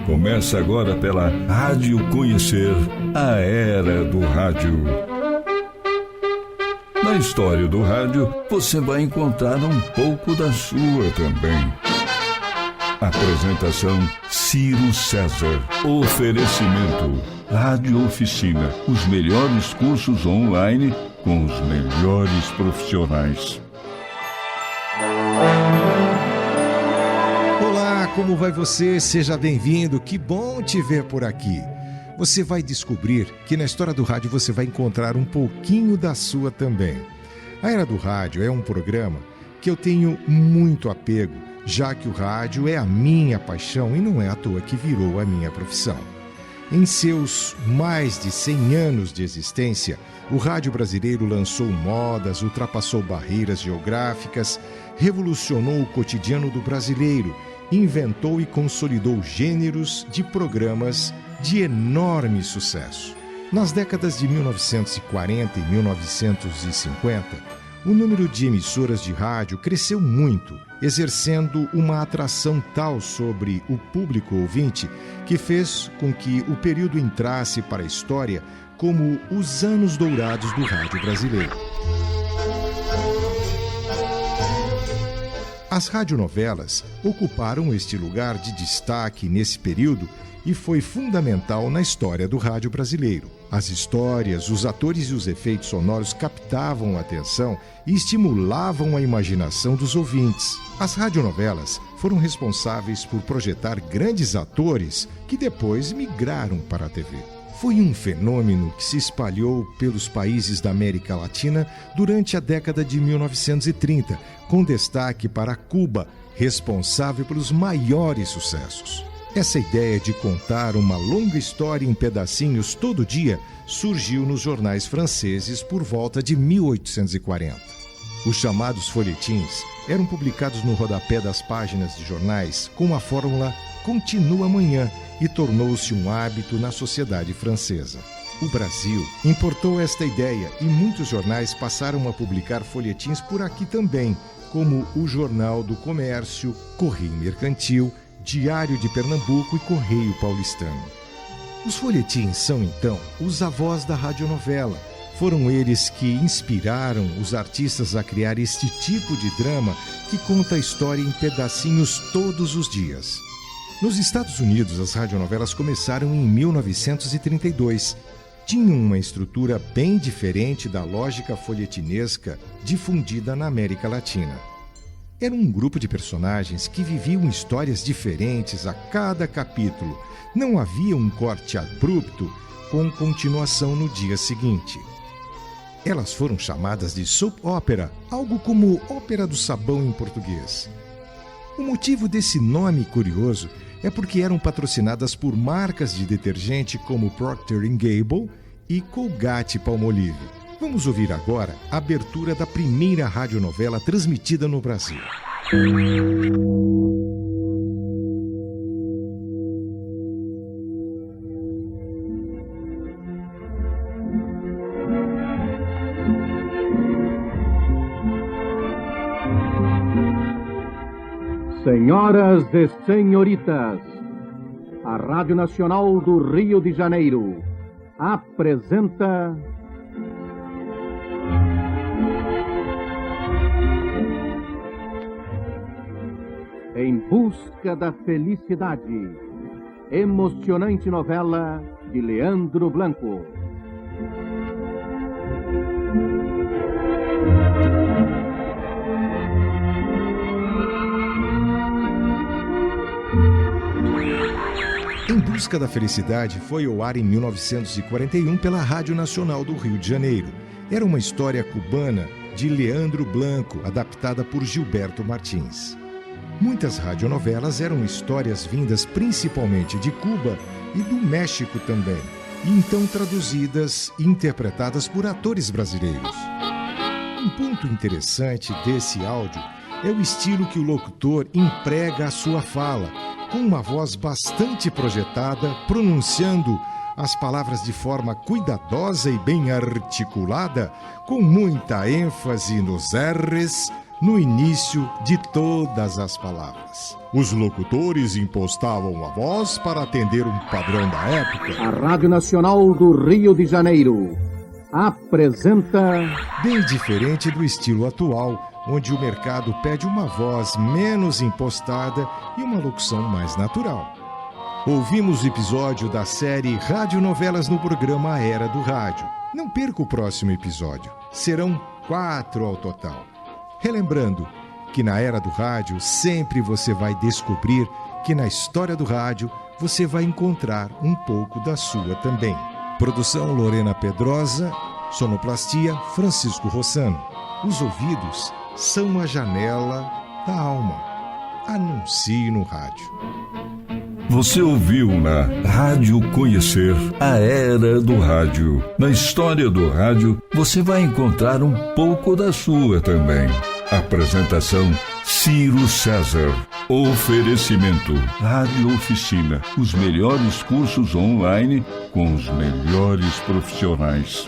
Começa agora pela Rádio Conhecer, a era do rádio. Na história do rádio, você vai encontrar um pouco da sua também. Apresentação Ciro César. Oferecimento Rádio Oficina, os melhores cursos online com os melhores profissionais. Olá, como vai você? Seja bem-vindo, que bom te ver por aqui. Você vai descobrir que na história do rádio você vai encontrar um pouquinho da sua também. A Era do Rádio é um programa que eu tenho muito apego, já que o rádio é a minha paixão e não é à toa que virou a minha profissão. Em seus mais de 100 anos de existência, o rádio brasileiro lançou modas, ultrapassou barreiras geográficas, revolucionou o cotidiano do brasileiro, inventou e consolidou gêneros de programas de enorme sucesso. Nas décadas de 1940 e 1950, o número de emissoras de rádio cresceu muito, exercendo uma atração tal sobre o público ouvinte que fez com que o período entrasse para a história como os anos dourados do rádio brasileiro. As radionovelas ocuparam este lugar de destaque nesse período e foi fundamental na história do rádio brasileiro. As histórias, os atores e os efeitos sonoros captavam a atenção e estimulavam a imaginação dos ouvintes. As radionovelas foram responsáveis por projetar grandes atores que depois migraram para a TV. Foi um fenômeno que se espalhou pelos países da América Latina durante a década de 1930, com destaque para Cuba, responsável pelos maiores sucessos. Essa ideia de contar uma longa história em pedacinhos todo dia surgiu nos jornais franceses por volta de 1840. Os chamados folhetins eram publicados no rodapé das páginas de jornais com a fórmula "Continua amanhã" e tornou-se um hábito na sociedade francesa. O Brasil importou esta ideia e muitos jornais passaram a publicar folhetins por aqui também, como o Jornal do Comércio, Correio Mercantil, Diário de Pernambuco e Correio Paulistano. Os folhetins são, então, os avós da radionovela. Foram eles que inspiraram os artistas a criar este tipo de drama que conta a história em pedacinhos todos os dias. Nos Estados Unidos, as radionovelas começaram em 1932. Tinham uma estrutura bem diferente da lógica folhetinesca difundida na América Latina. Era um grupo de personagens que viviam histórias diferentes a cada capítulo. Não havia um corte abrupto com continuação no dia seguinte. Elas foram chamadas de soap opera, algo como ópera do sabão em português. O motivo desse nome curioso é porque eram patrocinadas por marcas de detergente como Procter & Gamble e Colgate-Palmolive. Vamos ouvir agora a abertura da primeira radionovela transmitida no Brasil. Senhoras e senhoritas, a Rádio Nacional do Rio de Janeiro apresenta Em Busca da Felicidade, emocionante novela de Leandro Blanco. Em Busca da Felicidade foi ao ar em 1941 pela Rádio Nacional do Rio de Janeiro. Era uma história cubana de Leandro Blanco, adaptada por Gilberto Martins. Muitas radionovelas eram histórias vindas principalmente de Cuba e do México também, e então traduzidas e interpretadas por atores brasileiros. Um ponto interessante desse áudio é o estilo que o locutor emprega a sua fala, com uma voz bastante projetada, pronunciando as palavras de forma cuidadosa e bem articulada, com muita ênfase nos R's, no início de todas as palavras. Os locutores impostavam a voz para atender um padrão da época. A Rádio Nacional do Rio de Janeiro apresenta... Bem diferente do estilo atual, onde o mercado pede uma voz menos impostada e uma locução mais natural. Ouvimos o episódio da série Radionovelas no programa A Era do Rádio. Não perca o próximo episódio. Serão 4 ao total. Relembrando que na Era do Rádio sempre você vai descobrir que na história do rádio você vai encontrar um pouco da sua também. Produção Lorena Pedrosa, sonoplastia Francisco Rossano. Os ouvidos são a janela da alma. Anuncie no rádio. Você ouviu na Rádio Conhecer a Era do Rádio. Na história do rádio, você vai encontrar um pouco da sua também. Apresentação Ciro César. Oferecimento Rádio Oficina. Os melhores cursos online com os melhores profissionais.